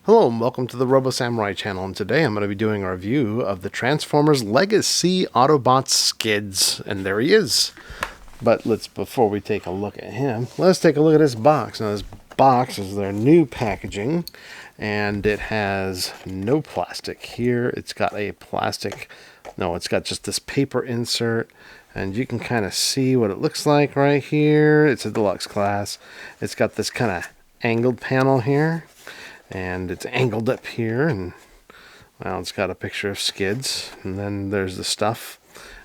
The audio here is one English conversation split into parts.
Hello and welcome to the Robo Samurai channel, and today I'm going to be doing a review of the Transformers Legacy Autobot Skids, and there he is. But before we take a look at him, let's take a look at this box. Now this box is their new packaging, and it has no plastic here. It's got a plastic, no, it's got just this paper insert, and you can kind of see what it looks like right here. It's a deluxe class. It's got this kind of angled panel here. And it's angled up here, and well, it's got a picture of Skids, and then there's the stuff,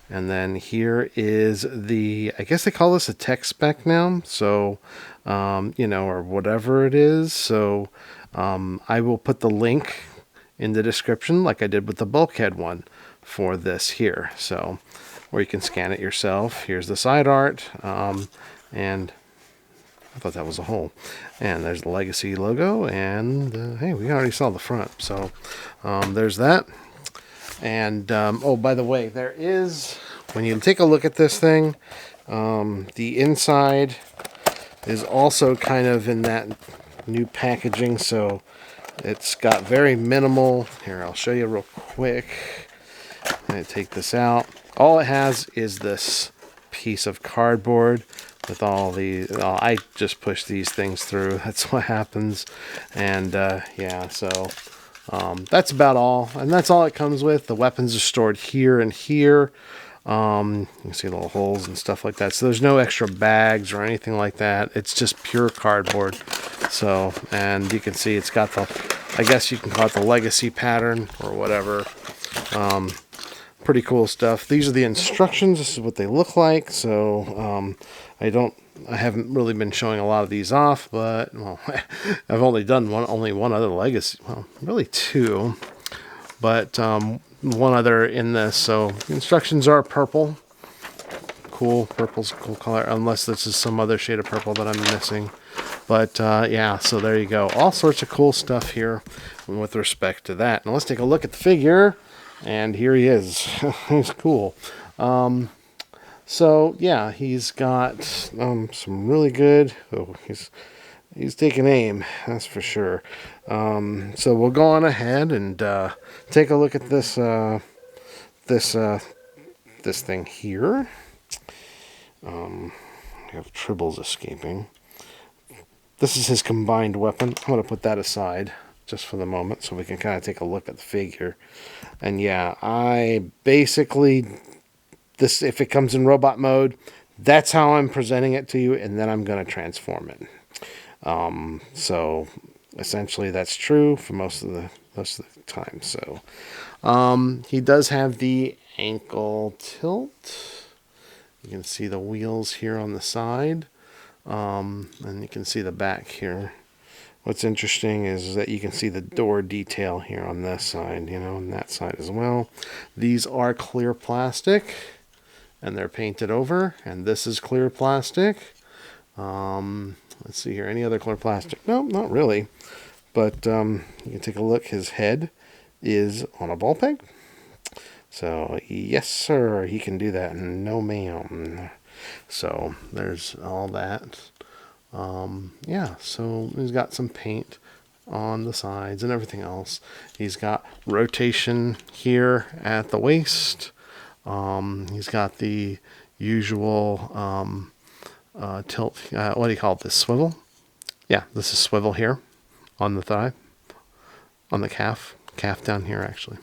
and then here is the, I guess they call this a tech spec now, so or whatever it is. So I will put the link in the description like I did with the bulkhead one for this here, so where you can scan it yourself. Here's the side art, and I thought that was a hole. And there's the Legacy logo, and hey, we already saw the front, so there's that. And oh, by the way, there is, when you take a look at this thing, the inside is also kind of in that new packaging, so it's got very minimal. Here, I'll show you real quick. I take this out. All it has is this piece of cardboard with all the, I just push these things through. That's what happens. And yeah, so that's about all. And that's all it comes with. The weapons are stored here and here. You can see little holes and stuff like that. So there's no extra bags or anything like that. It's just pure cardboard. So, and you can see it's got the, I guess you can call it the Legacy pattern or whatever. Pretty cool stuff. These are the instructions. This is what they look like. So I haven't really been showing a lot of these off, but well, I've only done only one other Legacy. Well, really two, but one other in this. So the instructions are purple. Cool, purple's a cool color, unless this is some other shade of purple that I'm missing. But yeah, so there you go. All sorts of cool stuff here with respect to that. Now let's take a look at the figure. And here he is. He's cool. So yeah, he's got some really good. Oh, he's taking aim. That's for sure. So we'll go on ahead and take a look at this this thing here. We have tribbles escaping. This is his combined weapon. I'm going to put that aside just for the moment so we can kind of take a look at the figure. And yeah, I basically, this, if it comes in robot mode, that's how I'm presenting it to you, and then I'm going to transform it. So essentially that's true for most of the time. So he does have the ankle tilt. You can see the wheels here on the side, and you can see the back here. What's interesting is that you can see the door detail here on this side, and that side as well. These are clear plastic, and they're painted over, and this is clear plastic. Let's see here, any other clear plastic? No, not really. But you can take a look. His head is on a ball peg. So, yes, sir, he can do that. No, ma'am. So, there's all that. Yeah, so he's got some paint on the sides and everything else. He's got rotation here at the waist. He's got the usual tilt. What do you call it? This swivel? Yeah, this is swivel here on the thigh, on the calf down here actually.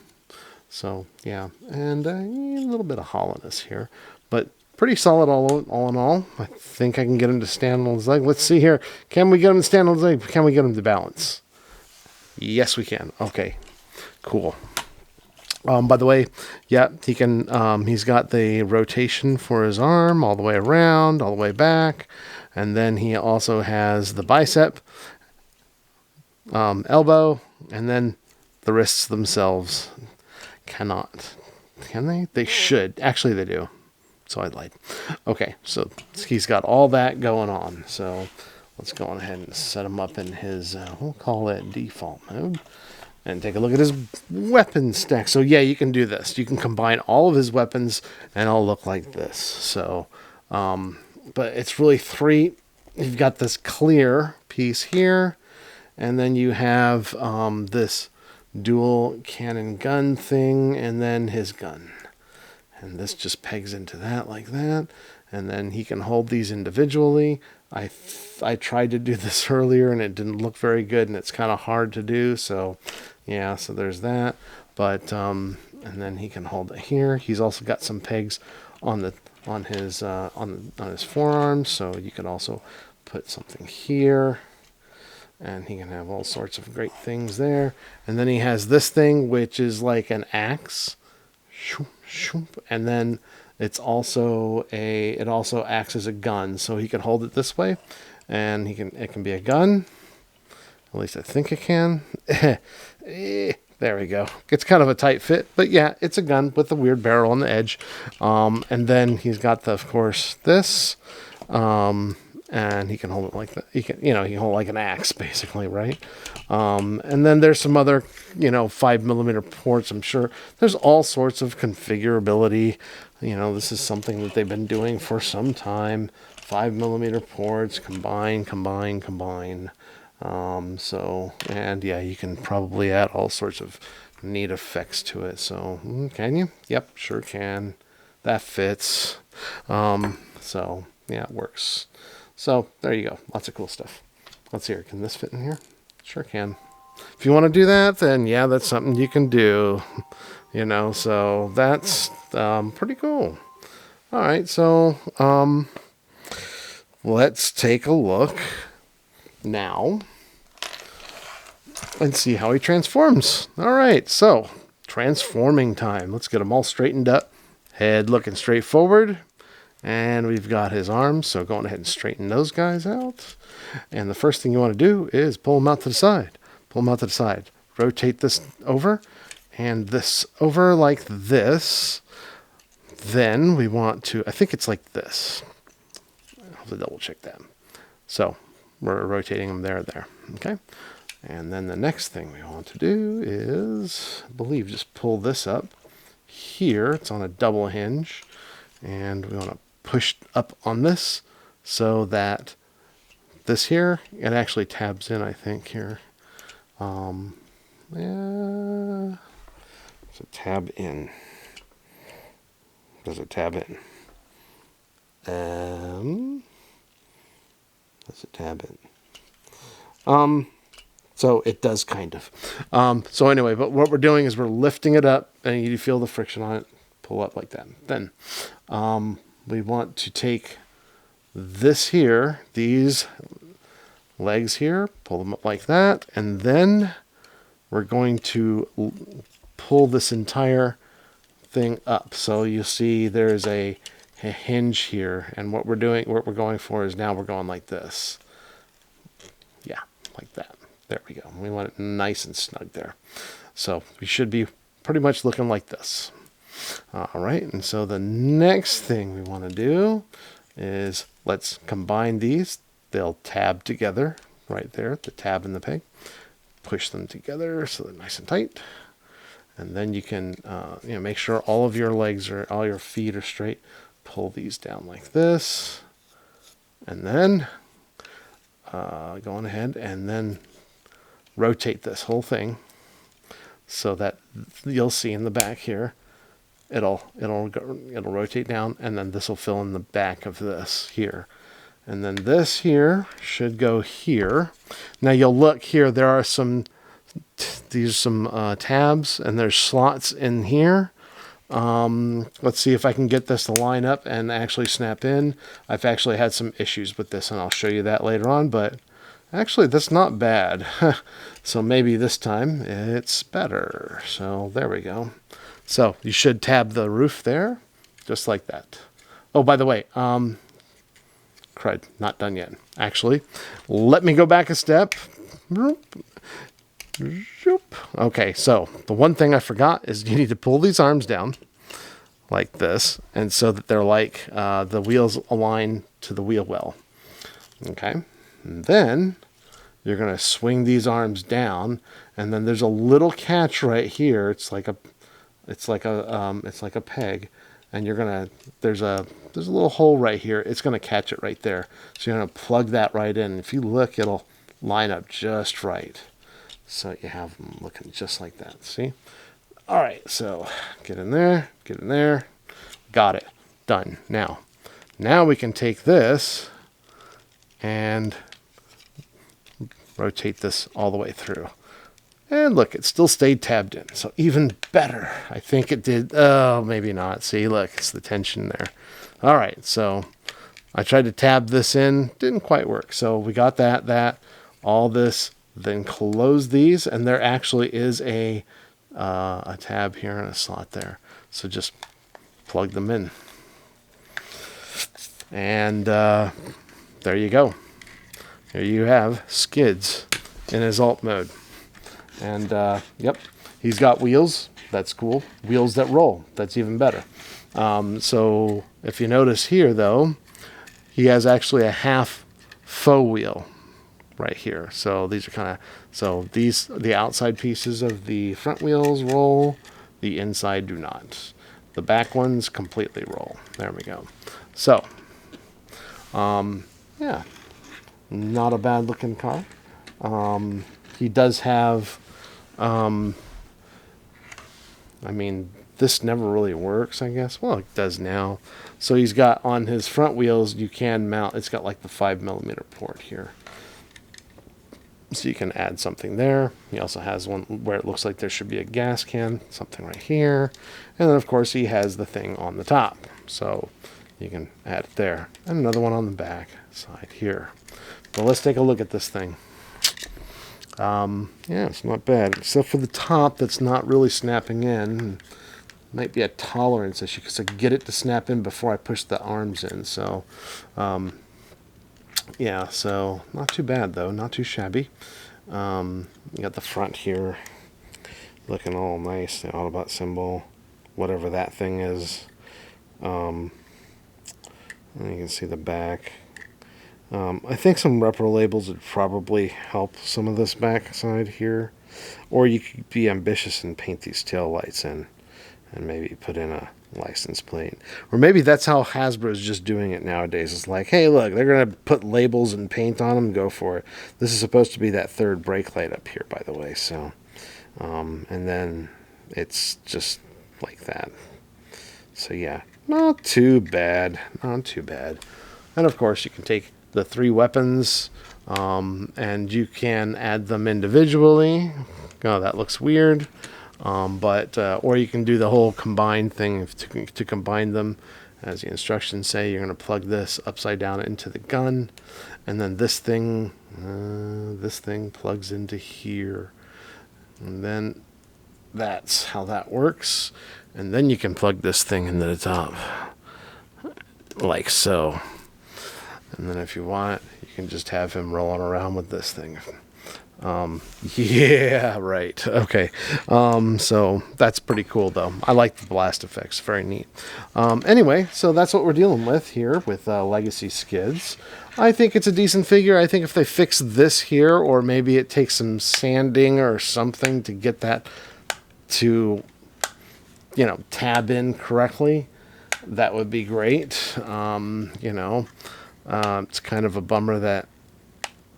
So yeah, and a little bit of hollowness here, but pretty solid all in all. I think I can get him to stand on his leg. Let's see here. Can we get him to stand on his leg? Can we get him to balance? Yes, we can. Okay, cool. By the way, yeah, he can. He's got the rotation for his arm all the way around, all the way back, and then he also has the bicep, elbow, and then the wrists themselves cannot. Can they? They should. Actually, they do. So I lied. Okay, so he's got all that going on. So let's go on ahead and set him up in his, we'll call it default mode. And take a look at his weapon stack. So yeah, you can do this. You can combine all of his weapons and it'll look like this. So, but it's really three. You've got this clear piece here. And then you have this dual cannon gun thing, and then his gun. And this just pegs into that like that. And then he can hold these individually. I tried to do this earlier and it didn't look very good, and it's kind of hard to do. So yeah, so there's that. But and then he can hold it here. He's also got some pegs on his forearms, so you can also put something here. And he can have all sorts of great things there. And then he has this thing, which is like an axe. And then it also acts as a gun, so he can hold it this way, and it can be a gun. At least I think it can. There we go. It's kind of a tight fit, but yeah, it's a gun with a weird barrel on the edge. And then he's got of course, this. And he can hold it like that. He can hold it like an axe, basically, right? And then there's some other, 5mm ports. I'm sure there's all sorts of configurability. This is something that they've been doing for some time. 5mm ports, combine. And yeah, you can probably add all sorts of neat effects to it. So, can you? Yep, sure can. That fits. So yeah, it works. So there you go. Lots of cool stuff. Let's see here. Can this fit in here? Sure can. If you want to do that, then yeah, that's something you can do. So that's pretty cool. All right, so let's take a look now and see how he transforms. All right, so transforming time. Let's get them all straightened up. Head looking straight forward. And we've got his arms, so going ahead and straighten those guys out. And the first thing you want to do is pull them out to the side. Pull them out to the side. Rotate this over and this over like this. Then we want to, I think it's like this. I'll have to double check that. So we're rotating them there. Okay. And then the next thing we want to do is, I believe, just pull this up here. It's on a double hinge. And we want to push up on this so that this here, it actually tabs in, I think, here. Yeah. So tab in. Does it tab in? Does it tab in? So it does kind of. So anyway, but what we're doing is we're lifting it up, and you feel the friction on it. Pull up like that. Then we want to take this here, these legs here, pull them up like that, and then we're going to pull this entire thing up. So you see there's a hinge here, and what we're going for is now we're going like this. Yeah, like that. There we go. We want it nice and snug there. So we should be pretty much looking like this. All right, and so the next thing we want to do is let's combine these. They'll tab together right there, the tab and the peg. Push them together so they're nice and tight. And then you can make sure all of your legs all your feet are straight. Pull these down like this. And then going ahead and then rotate this whole thing so that you'll see in the back here it'll rotate down, and then this will fill in the back of this here, and then this here should go here. Now you'll look here, there are some tabs, and there's slots in here. Let's see if I can get this to line up and actually snap in. I've actually had some issues with this, and I'll show you that later on, but actually that's not bad. So maybe this time it's better. So there we go. So you should tab the roof there, just like that. Oh, by the way, crud, not done yet. Actually, let me go back a step. Okay, so the one thing I forgot is you need to pull these arms down like this, and so that they're like the wheels align to the wheel well. Okay, and then you're gonna swing these arms down, and then there's a little catch right here. It's like a peg, and there's a little hole right here. It's gonna catch it right there. So you're gonna plug that right in. If you look, it'll line up just right. So you have them looking just like that. See? All right, so get in there, get in there. Got it. Done. Now we can take this and rotate this all the way through. And look, it still stayed tabbed in. So even better. I think it did. Oh, maybe not. See, look, it's the tension there. All right, so I tried to tab this in. Didn't quite work. So we got that, all this, then close these. And there actually is a tab here and a slot there. So just plug them in. And there you go. Here you have Skids in his alt mode. And, yep, he's got wheels. That's cool. Wheels that roll. That's even better. So if you notice here, though, he has actually a half faux wheel right here. So these are kind of, so these, the outside pieces of the front wheels roll. The inside do not. The back ones completely roll. There we go. So, yeah, not a bad looking car. He does have, I mean, this never really works, I guess. Well, it does now. So he's got on his front wheels, you can mount, it's got like the 5mm port here. So you can add something there. He also has one where it looks like there should be a gas can, something right here. And then, of course, he has the thing on the top. So you can add it there. And another one on the back side here. But let's take a look at this thing. Yeah, it's not bad, except for the top that's not really snapping in. Might be a tolerance issue because I get it to snap in before I push the arms in. So, yeah, so not too bad though, not too shabby. You got the front here looking all nice, the Autobot symbol, whatever that thing is. And you can see the back. I think some repro labels would probably help some of this back side here. Or you could be ambitious and paint these tail lights in and maybe put in a license plate. Or maybe that's how Hasbro's just doing it nowadays. It's like, hey, look, they're going to put labels and paint on them. Go for it. This is supposed to be that third brake light up here, by the way. So, and then it's just like that. So, yeah, not too bad. Not too bad. And, of course, you can take the 3 weapons, and you can add them individually. Oh, that looks weird. Or you can do the whole combined thing to combine them. As the instructions say, you're going to plug this upside down into the gun, and then this thing plugs into here, and then that's how that works. And then you can plug this thing into the top, like so. And then if you want, you can just have him rolling around with this thing. Yeah, right. Okay. So that's pretty cool, though. I like the blast effects. Very neat. Anyway, so that's what we're dealing with here with Legacy Skids. I think it's a decent figure. I think if they fix this here, or maybe it takes some sanding or something to get that to, you know, tab in correctly, that would be great. You know, it's kind of a bummer that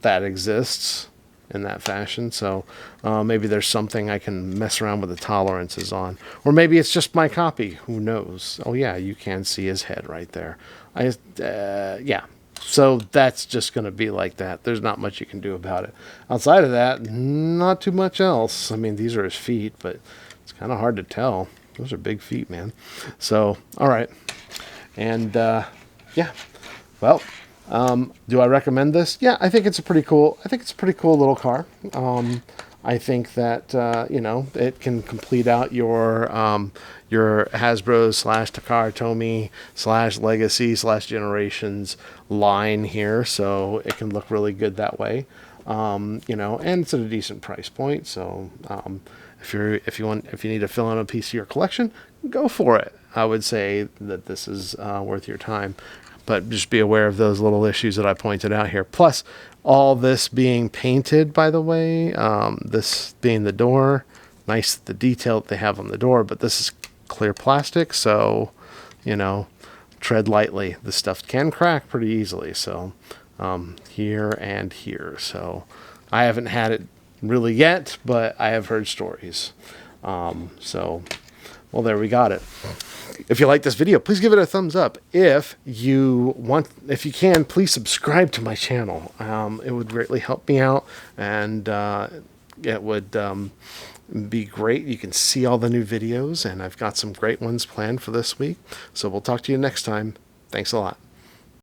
that exists in that fashion. So maybe there's something I can mess around with the tolerances on, or maybe it's just my copy. Who knows? Oh yeah, you can see his head right there. Yeah. So that's just going to be like that. There's not much you can do about it. Outside of that, not too much else. I mean, these are his feet, but it's kind of hard to tell. Those are big feet, man. So, all right. And yeah, well, do I recommend this? Yeah, I think it's a pretty cool little car. I think that, you know, it can complete out your Hasbro / Takara Tomy / Legacy / Generations line here. So it can look really good that way. You know, and it's at a decent price point. So, if you need to fill in a piece of your collection, go for it. I would say that this is worth your time. But just be aware of those little issues that I pointed out here. Plus, all this being painted, by the way, this being the door, nice the detail that they have on the door, but this is clear plastic, so, you know, tread lightly. This stuff can crack pretty easily, so here and here. So I haven't had it really yet, but I have heard stories. So, well, there we got it. If you like this video, please give it a thumbs up. If you can, please subscribe to my channel. It would greatly help me out, and it would be great. You can see all the new videos, and I've got some great ones planned for this week. So we'll talk to you next time. Thanks a lot.